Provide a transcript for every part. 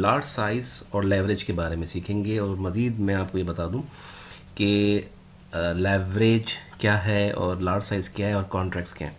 Large size और leverage के बारे में सीखेंगे। और मज़ीद मैं आपको ये बता दूं कि लेवरेज क्या है और लार्ज साइज़ क्या है और कॉन्ट्रैक्ट्स क्या हैं।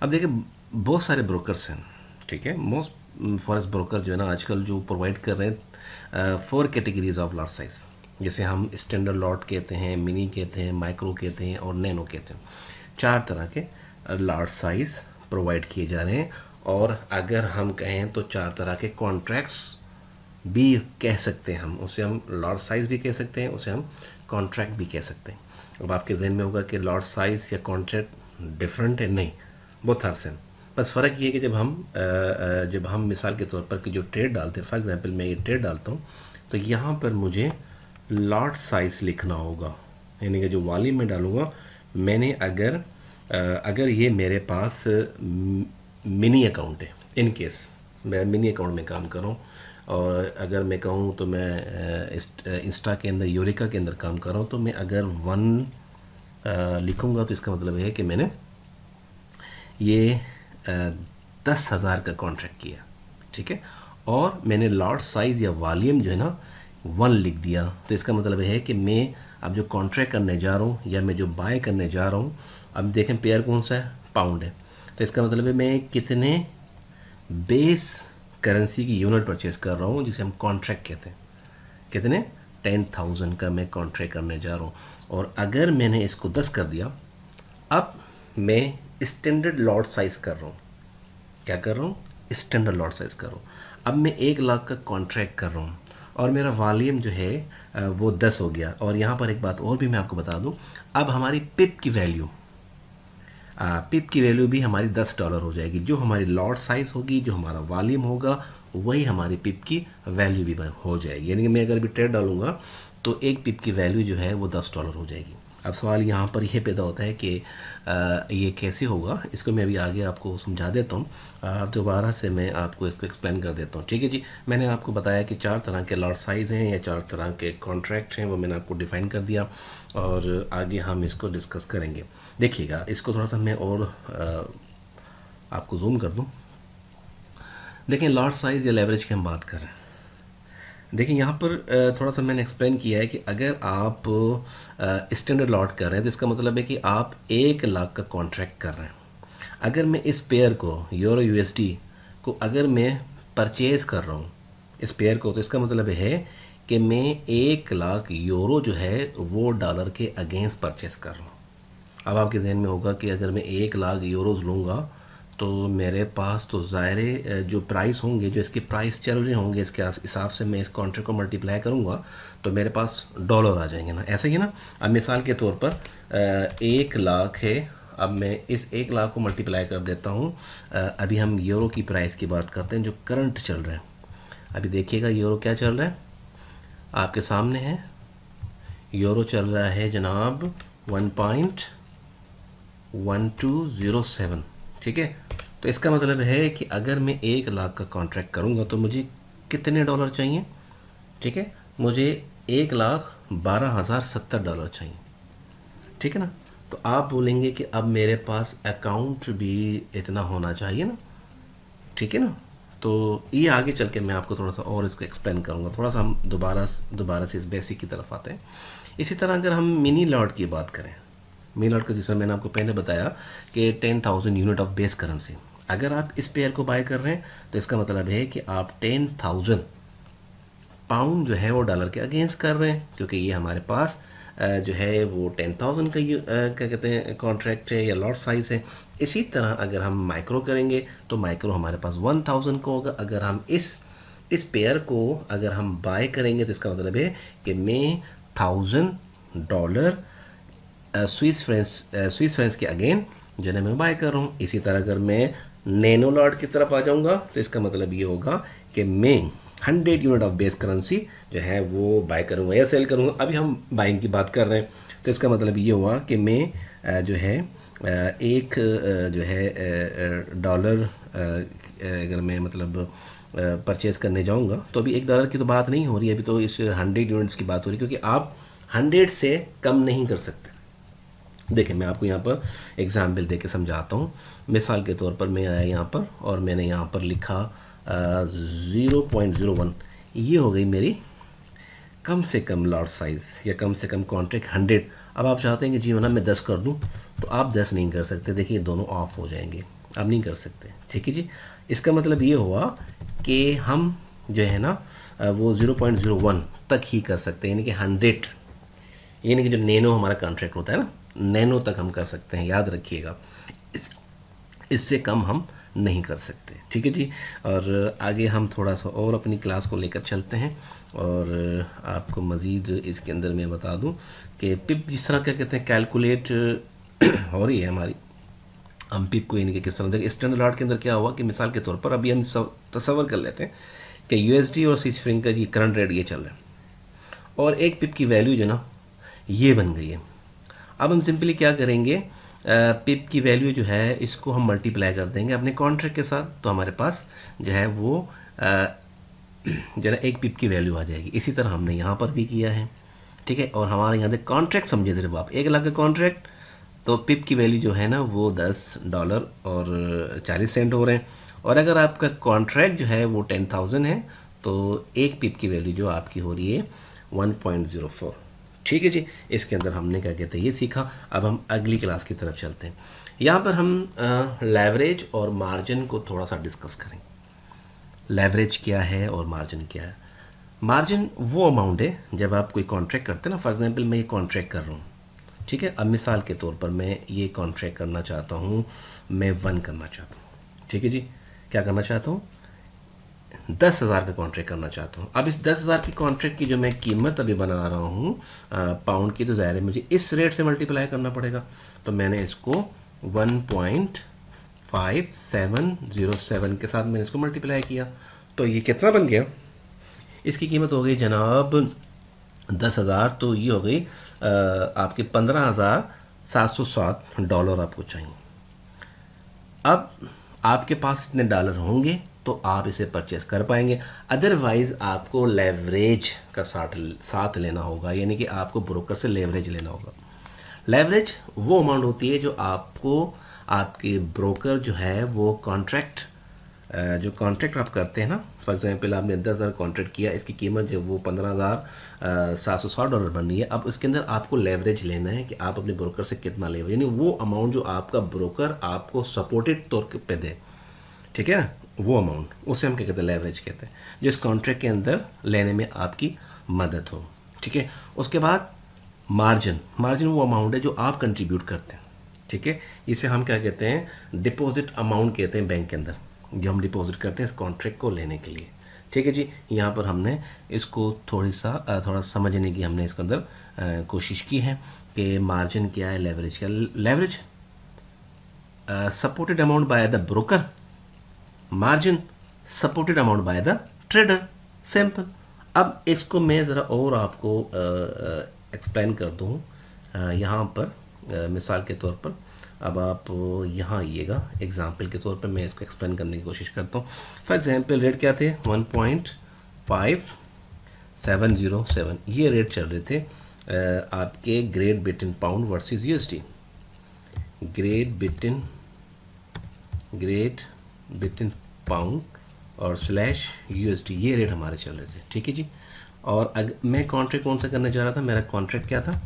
अब देखिए, बहुत सारे ब्रोकर्स हैं, ठीक है। मोस्ट फॉरेस्ट ब्रोकर जो है ना आजकल जो प्रोवाइड कर रहे हैं 4 कैटेगरीज ऑफ लार्ज साइज़, जैसे हम स्टैंडर्ड लॉट कहते हैं, मिनी कहते हैं, माइक्रो कहते हैं और नैनो कहते हैं। 4 तरह के लार्ज साइज़ प्रोवाइड किए जा रहे हैं। और अगर हम कहें तो 4 तरह के कॉन्ट्रैक्ट्स भी कह सकते हैं हम, उसे हम लार्ज साइज़ भी कह सकते हैं, उसे हम कॉन्ट्रैक्ट भी कह सकते हैं। अब आपके जहन में होगा कि लार्ज साइज़ या कॉन्ट्रैक्ट डिफरेंट है, नहीं, बहुत हर सेम। बस फ़र्क ये है कि जब हम मिसाल के तौर पर कि जो ट्रेड डालते हैं, फॉर एग्जांपल मैं ये ट्रेड डालता हूँ तो यहाँ पर मुझे लार्ज साइज़ लिखना होगा, यानी कि जो वॉल्यूम में डालूँगा मैंने अगर ये मेरे पास मिनी अकाउंट है, इन केस मैं मिनी अकाउंट में काम कर रहा हूँ, और अगर मैं कहूँ तो मैं इंस्टा के अंदर, यूरेका के अंदर काम कर रहा हूँ, तो मैं अगर 1 लिखूँगा तो इसका मतलब है कि मैंने ये 10,000 का कॉन्ट्रैक्ट किया, ठीक है। और मैंने लार्ज साइज़ या वॉल्यूम जो है ना 1 लिख दिया, तो इसका मतलब है कि मैं अब जो कॉन्ट्रैक्ट करने जा रहा हूँ या मैं जो बाय करने जा रहा हूँ, अब देखें पेयर कौन सा है, पाउंड है, तो इसका मतलब है मैं कितने बेस करेंसी की यूनिट परचेज कर रहा हूँ, जिसे हम कॉन्ट्रैक्ट कहते हैं। कितने 10,000 का मैं कॉन्ट्रैक्ट करने जा रहा हूँ। और अगर मैंने इसको 10 कर दिया, अब मैं स्टैंडर्ड लॉट साइज़ कर रहा हूँ। क्या कर रहा हूँ? स्टैंडर्ड लॉट साइज़ कर रहा हूँ। अब मैं 1 लाख का कॉन्ट्रैक्ट कर रहा हूँ और मेरा वॉल्यूम जो है वो 10 हो गया। और यहाँ पर एक बात और भी मैं आपको बता दूँ, अब हमारी पिप की वैल्यू भी हमारी $10 हो जाएगी। जो हमारी लॉट साइज़ होगी, जो हमारा वॉल्यूम होगा, वही हमारी पिप की वैल्यू भी हो जाएगी। यानी कि मैं अगर भी ट्रेड डालूंगा तो एक पिप की वैल्यू जो है वो $10 हो जाएगी। अब सवाल यहाँ पर यह पैदा होता है कि ये कैसे होगा, इसको मैं अभी आगे आपको समझा देता हूँ। दोबारा से मैं आपको इसको एक्सप्लेन कर देता हूँ, ठीक है जी। मैंने आपको बताया कि 4 तरह के लॉट साइज़ हैं या 4 तरह के कॉन्ट्रैक्ट हैं, वो मैंने आपको डिफ़ाइन कर दिया और आगे हम इसको डिस्कस करेंगे। देखिएगा, इसको थोड़ा सा मैं और आपको जूम कर दूँ। देखें, लॉट साइज़ या लेवरेज की हम बात कर रहे हैं। देखिए यहाँ पर थोड़ा सा मैंने एक्सप्लेन किया है कि अगर आप स्टैंडर्ड लॉट कर रहे हैं तो इसका मतलब है कि आप 1 लाख का कॉन्ट्रैक्ट कर रहे हैं। अगर मैं इस पेयर को यूरो यूएसडी को अगर मैं परचेज़ कर रहा हूँ इस पेयर को, तो इसका मतलब है कि मैं 1 लाख यूरो जो है वो डॉलर के अगेंस्ट परचेज़ कर रहा हूँ। अब आपके जहन में होगा कि अगर मैं 1 लाख यूरोज़ लूँगा तो मेरे पास तो ज़ाहिर जो प्राइस होंगे, जो इसके प्राइस चल रहे होंगे, इसके हिसाब से मैं इस कॉन्ट्रैक्ट को मल्टीप्लाई करूँगा तो मेरे पास डॉलर आ जाएंगे ना, ऐसा ही ना। अब मिसाल के तौर पर 1 लाख है, अब मैं इस 1 लाख को मल्टीप्लाई कर देता हूँ। अभी हम यूरो की प्राइस की बात करते हैं जो करंट चल रहा है। अभी देखिएगा यूरो क्या चल रहा है, आपके सामने है। यूरो चल रहा है जनाब 1.1207, ठीक है। तो इसका मतलब है कि अगर मैं 1 लाख का कॉन्ट्रैक्ट करूंगा तो मुझे कितने डॉलर चाहिए, ठीक है। मुझे $1,12,070 चाहिए, ठीक है ना। तो आप बोलेंगे कि अब मेरे पास अकाउंट भी इतना होना चाहिए ना, ठीक है ना। तो ये आगे चल के मैं आपको थोड़ा सा और इसको एक्सप्लेन करूँगा। थोड़ा सा हम दोबारा से इस बेसिक की तरफ आते हैं। इसी तरह अगर हम मिनी लॉट की बात करें, मिनी लॉट का जिसमें मैंने आपको पहले बताया कि 10,000 यूनिट ऑफ बेस करेंसी, अगर आप इस पेयर को बाय कर रहे हैं तो इसका मतलब है कि आप 10,000 पाउंड जो है वो डॉलर के अगेंस्ट कर रहे हैं, क्योंकि ये हमारे पास जो है वो 10,000 का क्या कहते हैं कॉन्ट्रैक्ट है या लॉट साइज़ है। इसी तरह अगर हम माइक्रो करेंगे तो माइक्रो हमारे पास 1,000 का होगा। अगर हम इस पेयर को अगर हम बाय करेंगे तो इसका मतलब है कि मैं $1,000 स्विस फ्रेंच के अगेन जो है मैं बाय कर रहा हूँ। इसी तरह अगर मैं नैनो लॉट की तरफ आ जाऊँगा तो इसका मतलब ये होगा कि मैं 100 यूनिट ऑफ बेस करेंसी जो है वो बाय करूँगा या सेल करूँगा। अभी हम बाइंग की बात कर रहे हैं तो इसका मतलब ये हुआ कि मैं जो है एक जो है डॉलर अगर मैं मतलब परचेज़ करने जाऊँगा तो अभी $1 की तो बात नहीं हो रही है, अभी तो इस 100 यूनिट्स की बात हो रही है, क्योंकि आप 100 से कम नहीं कर सकते। देखिए, मैं आपको यहाँ पर एग्जाम्पल दे के समझाता हूँ। मिसाल के तौर पर मैं आया यहाँ पर और मैंने यहाँ पर लिखा 0.01, ये हो गई मेरी कम से कम लॉट साइज़ या कम से कम कॉन्ट्रैक्ट 100। अब आप चाहते हैं कि जी मैं 10 कर दूं, तो आप 10 नहीं कर सकते। देखिए दोनों ऑफ हो जाएंगे, आप नहीं कर सकते। ठीक है जी, इसका मतलब ये हुआ कि हम जो है ना वो 0.01 तक ही कर सकते हैं, यानी कि 100, यानी कि जो नैनो हमारा कॉन्ट्रैक्ट होता है ना, नैनो तक हम कर सकते हैं, याद रखिएगा। इससे कम हम नहीं कर सकते। ठीक है जी, और आगे हम थोड़ा सा और अपनी क्लास को लेकर चलते हैं और आपको मज़ीद इसके अंदर मैं बता दूं कि पिप जिस तरह क्या कहते हैं कैलकुलेट हो रही है हमारी, हम पिप को यानी कि किस तरह देखिए स्टैंडर्ड आर्ट के अंदर क्या हुआ कि मिसाल के तौर पर अभी हम तसव्वुर कर लेते हैं कि यूएसडी और स्विस फ्रैंक का जी करंट रेट ये चल रहा है और एक पिप की वैल्यू जो ना ये बन गई है। अब हम सिंपली क्या करेंगे, पिप की वैल्यू जो है इसको हम मल्टीप्लाई कर देंगे अपने कॉन्ट्रैक्ट के साथ, तो हमारे पास जो है वो जो है एक पिप की वैल्यू आ जाएगी। इसी तरह हमने यहाँ पर भी किया है। ठीक है, और हमारे यहाँ देख कॉन्ट्रैक्ट समझे सिर्फ आप 1 लाख का कॉन्ट्रैक्ट, तो पिप की वैल्यू जो है ना वो $10 और 40 सेंट हो रहे हैं। और अगर आपका कॉन्ट्रैक्ट जो है वो 10,000 है तो एक पिप की वैल्यू जो आपकी हो रही है 1.04। ठीक है जी, इसके अंदर हमने क्या कहते हैं ये सीखा। अब हम अगली क्लास की तरफ चलते हैं। यहाँ पर हम लेवरेज और मार्जिन को थोड़ा सा डिस्कस करेंगे। लेवरेज क्या है और मार्जिन क्या है। मार्जिन वो अमाउंट है जब आप कोई कॉन्ट्रैक्ट करते हैं ना, फॉर एग्जांपल मैं ये कॉन्ट्रैक्ट कर रहा हूँ। ठीक है, अब मिसाल के तौर पर मैं ये कॉन्ट्रैक्ट करना चाहता हूँ, मैं 1 करना चाहता हूँ। ठीक है जी, क्या करना चाहता हूँ, 10,000 का कॉन्ट्रैक्ट करना चाहता हूँ। अब इस 10,000 की कॉन्ट्रैक्ट की जो मैं कीमत अभी बना रहा हूँ पाउंड की, तो ज़ाहिर है मुझे इस रेट से मल्टीप्लाई करना पड़ेगा। तो मैंने इसको 1.5707 के साथ मैंने इसको मल्टीप्लाई किया, तो ये कितना बन गया, इसकी कीमत हो गई जनाब 10,000, तो ये हो गई आपके $15,707 आपको चाहिए। अब आपके पास इतने डॉलर होंगे तो आप इसे परचेस कर पाएंगे, अदरवाइज आपको लेवरेज का साथ लेना होगा, यानी कि आपको ब्रोकर से लेवरेज लेना होगा। लेवरेज वो अमाउंट होती है जो आपको आपके ब्रोकर जो है वो कॉन्ट्रैक्ट जो कॉन्ट्रैक्ट आप करते हैं ना, फॉर एग्जांपल आपने 10,000 कॉन्ट्रैक्ट किया, इसकी कीमत जो वो $15,760 बन रही है। अब उसके अंदर आपको लेवरेज लेना है कि आप अपने ब्रोकर से कितना लेवरेज, यानी वो अमाउंट जो आपका ब्रोकर आपको सपोर्टेड तौर पे दे। ठीक है ना, वो अमाउंट उसे हम क्या कहते हैं, लेवरेज कहते हैं, जो इस कॉन्ट्रैक्ट के अंदर लेने में आपकी मदद हो। ठीक है, उसके बाद मार्जिन वो अमाउंट है जो आप कंट्रीब्यूट करते हैं। ठीक है, इसे हम क्या कहते हैं, डिपॉजिट अमाउंट कहते हैं बैंक के अंदर, जो हम डिपॉजिट करते हैं इस कॉन्ट्रैक्ट को लेने के लिए। ठीक है जी, यहाँ पर हमने इसको थोड़ा समझने की हमने इसके अंदर कोशिश की है कि मार्जिन क्या है, लेवरेज क्या। Leverage supported amount by the broker, margin supported amount by the trader, simple. अब इसको मैं ज़रा और आपको एक्सप्लेन कर दूँ यहाँ पर मिसाल के तौर पर। अब आप यहाँ आइएगा, एग्जाम्पल के तौर पर मैं इसको एक्सप्लेन करने की कोशिश करता हूँ। फॉर एग्जाम्पल रेट क्या थे, 1.5707 ये रेट चल रहे थे आपके great Britain pound versus USD. Great Britain pound और स्लैश यूएसडी, ये रेट हमारे चल रहे थे। ठीक है जी, और मैं कॉन्ट्रैक्ट कौन सा करने जा रहा था, मेरा कॉन्ट्रैक्ट क्या था,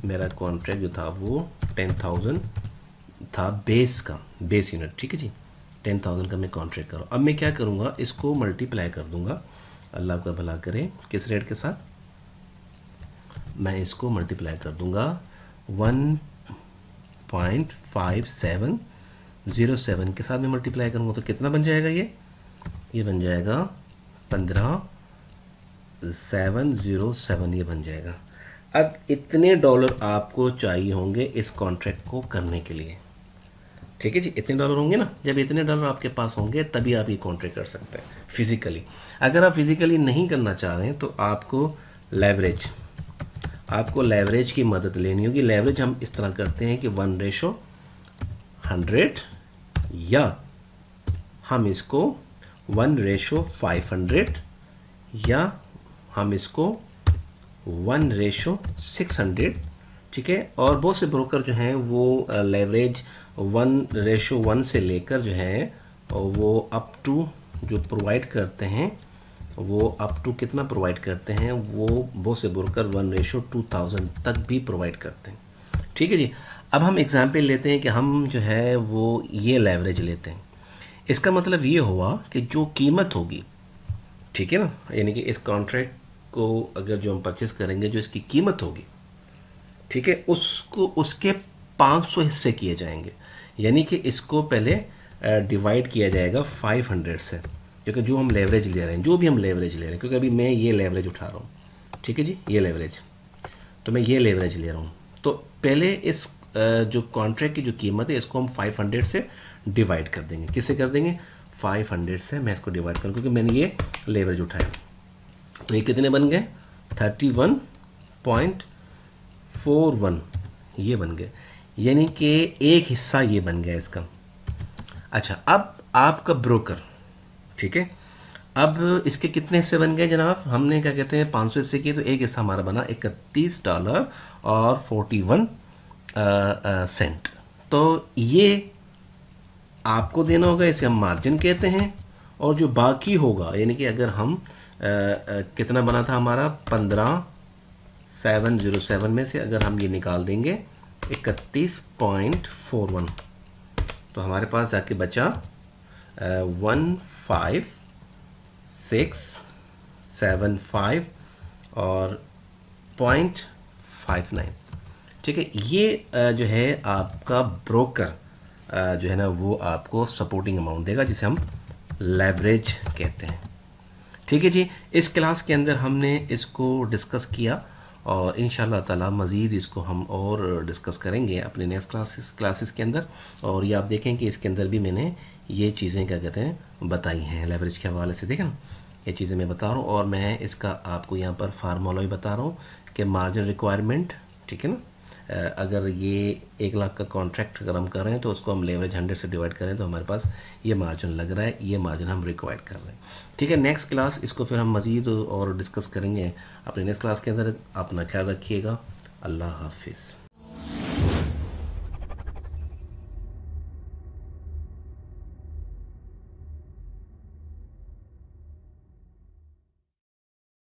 मेरा कॉन्ट्रैक्ट जो था वो 10,000 था, बेस यूनिट। ठीक है जी, 10,000 का मैं कॉन्ट्रैक्ट करूँ। अब मैं क्या करूँगा, इसको मल्टीप्लाई कर दूंगा, अल्लाह का भला करे, किस रेट के साथ, मैं इसको मल्टीप्लाई कर दूंगा 1.5707 के साथ में मल्टीप्लाई करूँगा, तो कितना बन जाएगा, ये बन जाएगा 15,707 ये बन जाएगा। अब इतने डॉलर आपको चाहिए होंगे इस कॉन्ट्रैक्ट को करने के लिए। ठीक है जी, इतने डॉलर होंगे ना, जब इतने डॉलर आपके पास होंगे तभी आप ये कॉन्ट्रैक्ट कर सकते हैं फिजिकली। अगर आप फिजिकली नहीं करना चाह रहे हैं तो आपको लेवरेज की मदद लेनी होगी। लेवरेज हम इस तरह करते हैं कि 1:100 या हम इसको 1:500 या हम इसको 1:600। ठीक है, और बहुत से ब्रोकर जो हैं वो लेवरेज 1:1 से लेकर जो है वो अप टू जो प्रोवाइड करते हैं वो अप टू कितना प्रोवाइड करते हैं, वो बहुत से ब्रोकर 1:2000 तक भी प्रोवाइड करते हैं। ठीक है जी। अब हम एग्जाम्पल लेते हैं कि हम जो है वो ये लेवरेज लेते हैं। इसका मतलब ये हुआ कि जो कीमत होगी, ठीक है ना, यानी कि इस कॉन्ट्रैक्ट को अगर जो हम परचेस करेंगे, जो इसकी कीमत होगी, ठीक है, उसको उसके 500 हिस्से किए जाएंगे। यानी कि इसको पहले डिवाइड किया जाएगा 500 से, क्योंकि जो हम लेवरेज ले रहे हैं, जो भी हम लेवरेज ले रहे हैं, क्योंकि अभी मैं ये लेवरेज उठा रहा हूँ, ठीक है जी, ये लेवरेज, तो मैं ये लेवरेज ले रहा हूँ। तो पहले इस जो कॉन्ट्रैक्ट की जो कीमत है, इसको हम 500 से डिवाइड कर देंगे। किससे कर देंगे? 500 से मैं इसको डिवाइड करूँ, क्योंकि मैंने ये लेवरेज उठाया। तो ये कितने बन गए? 31.41 ये बन गए, यानी कि एक हिस्सा ये बन गया इसका। अच्छा, अब आपका ब्रोकर, ठीक है, अब इसके कितने हिस्से बन गए जनाब? हमने क्या कहते हैं 500 हिस्से किए, तो एक हिस्सा हमारा बना $31 और 41 सेंट। तो ये आपको देना होगा, इसे हम मार्जिन कहते हैं। और जो बाकी होगा, यानी कि अगर हम कितना बना था हमारा 15,707 में से अगर हम ये निकाल देंगे 31.41, तो हमारे पास जाके बचा 15675 और 0.59। ठीक है, ये जो है आपका ब्रोकर जो है ना, वो आपको सपोर्टिंग अमाउंट देगा, जिसे हम लेवरेज कहते हैं। ठीक है जी, इस क्लास के अंदर हमने इसको डिस्कस किया और इंशाल्लाह ताला मज़ीद इसको हम और डिस्कस करेंगे अपने नेक्स्ट क्लासेस के अंदर। और ये आप देखें कि इसके अंदर भी मैंने ये चीज़ें क्या कहते हैं बताई हैं लेवरेज के हवाले से। देखें ना, ये चीज़ें मैं बता रहा हूँ और मैं इसका आपको यहाँ पर फार्मूला भी बता रहा हूँ कि मार्जिन रिक्वायरमेंट, ठीक है ना, अगर ये 1 लाख का कॉन्ट्रैक्ट अगर हम कर रहे हैं तो उसको हम लेवरेज 100 से डिवाइड करें तो हमारे पास ये मार्जिन लग रहा है, ये मार्जिन हम रिक्वायर कर रहे हैं। ठीक है, नेक्स्ट क्लास इसको फिर हम मज़ीद और डिस्कस करेंगे अपने नेक्स्ट क्लास के अंदर। अपना ख्याल रखिएगा। अल्लाह हाफिज़।